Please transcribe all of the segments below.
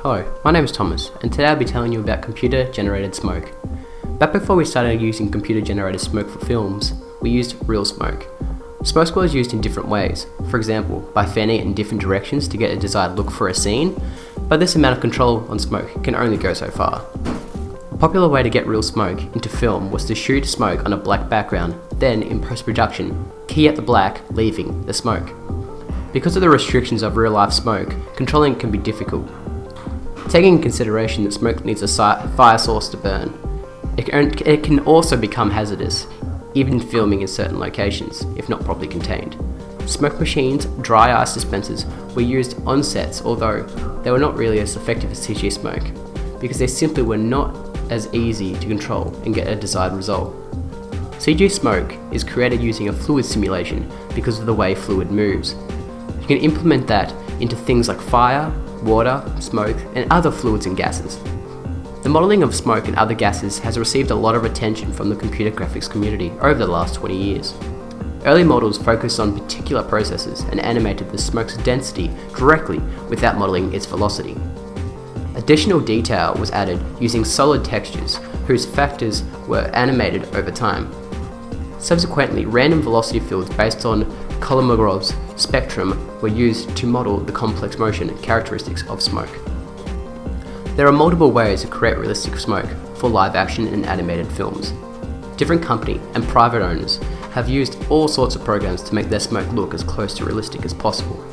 Hello, my name is Thomas, and today I'll be telling you about computer-generated smoke. Back before we started using computer-generated smoke for films, we used real smoke. Smoke was used in different ways, for example, by fanning it in different directions to get a desired look for a scene, but this amount of control on smoke can only go so far. A popular way to get real smoke into film was to shoot smoke on a black background, then in post-production, key out the black, leaving the smoke. Because of the restrictions of real-life smoke, controlling it can be difficult. Taking into consideration that smoke needs a fire source to burn, it can also become hazardous, even in filming in certain locations, if not properly contained. Smoke machines, dry ice dispensers, were used on sets, although they were not really as effective as CG smoke, because they simply were not as easy to control and get a desired result. CG smoke is created using a fluid simulation because of the way fluid moves. You can implement that into things like fire, water, smoke, and other fluids and gases. The modelling of smoke and other gases has received a lot of attention from the computer graphics community over the last 20 years. Early models focused on particular processes and animated the smoke's density directly without modelling its velocity. Additional detail was added using solid textures, whose factors were animated over time. Subsequently, random velocity fields based on Kolomogorov's spectrum were used to model the complex motion characteristics of smoke. There are multiple ways to create realistic smoke for live action and animated films. Different company and private owners have used all sorts of programs to make their smoke look as close to realistic as possible.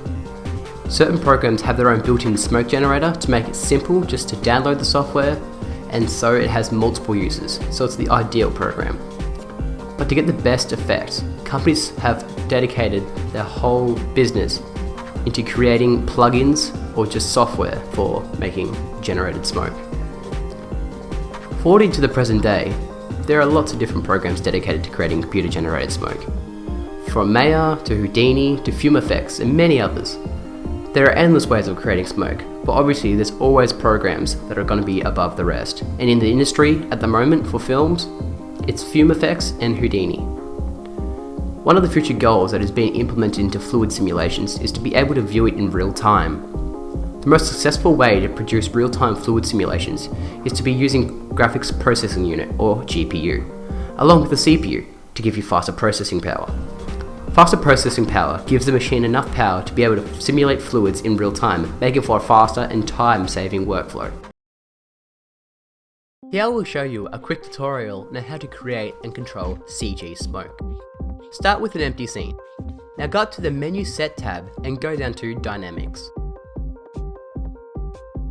Certain programs have their own built-in smoke generator to make it simple just to download the software, and so it has multiple uses, so it's the ideal program. But to get the best effect, companies have dedicated their whole business into creating plugins or just software for making generated smoke. Forwarding to the present day, there are lots of different programs dedicated to creating computer-generated smoke. From Maya to Houdini to FumeFX and many others. There are endless ways of creating smoke, but obviously there's always programs that are going to be above the rest. And in the industry at the moment for films, it's FumeFX and Houdini. One of the future goals that is being implemented into fluid simulations is to be able to view it in real time. The most successful way to produce real-time fluid simulations is to be using graphics processing unit or GPU, along with the CPU to give you faster processing power. Faster processing power gives the machine enough power to be able to simulate fluids in real time, making for a faster and time-saving workflow. Here I will show you a quick tutorial on how to create and control CG smoke. Start with an empty scene. Now go up to the Menu Set tab and go down to Dynamics.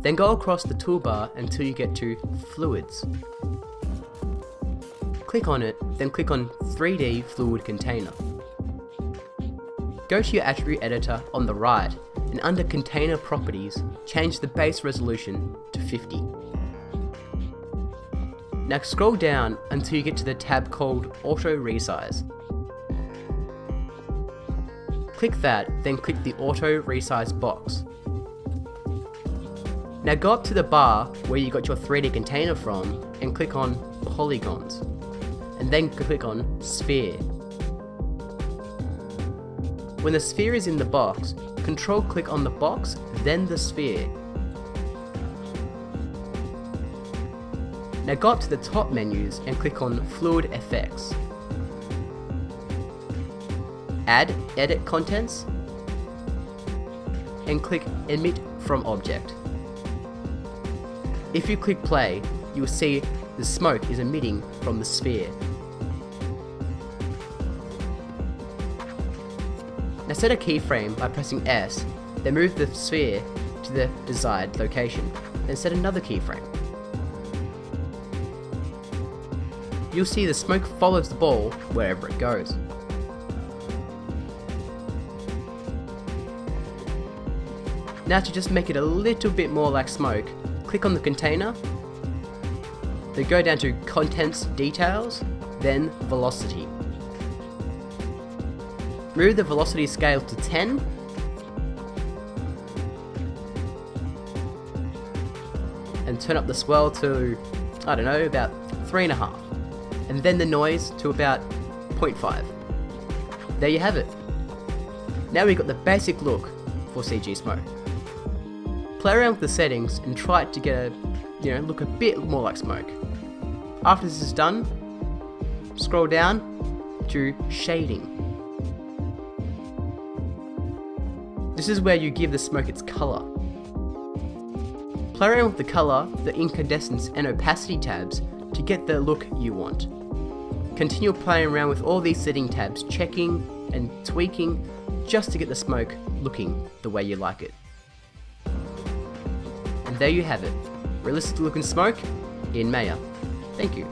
Then go across the toolbar until you get to Fluids. Click on it, then click on 3D Fluid Container. Go to your attribute editor on the right, and under Container Properties, change the base resolution to 50. Now scroll down until you get to the tab called Auto Resize. Click that, then click the Auto Resize box. Now go up to the bar where you got your 3D container from and click on Polygons, and then click on Sphere. When the sphere is in the box, control click on the box, then the sphere. Now go up to the top menus and click on Fluid Effects. Add Edit Contents and click Emit from Object. If you click play, you will see the smoke is emitting from the sphere. Now set a keyframe by pressing S, then move the sphere to the desired location, then set another keyframe. You'll see the smoke follows the ball wherever it goes. Now to just make it a little bit more like smoke, click on the container, then go down to Contents Details, then Velocity. Move the velocity scale to 10, and turn up the swell to, I don't know, about 3.5, and then the noise to about 0.5. There you have it. Now we've got the basic look for CG smoke. Play around with the settings and try it to get look a bit more like smoke. After this is done, scroll down to shading. This is where you give the smoke its colour. Play around with the colour, the incandescence and opacity tabs to get the look you want. Continue playing around with all these setting tabs, checking and tweaking just to get the smoke looking the way you like it. And there you have it, realistic looking smoke in Maya. Thank you.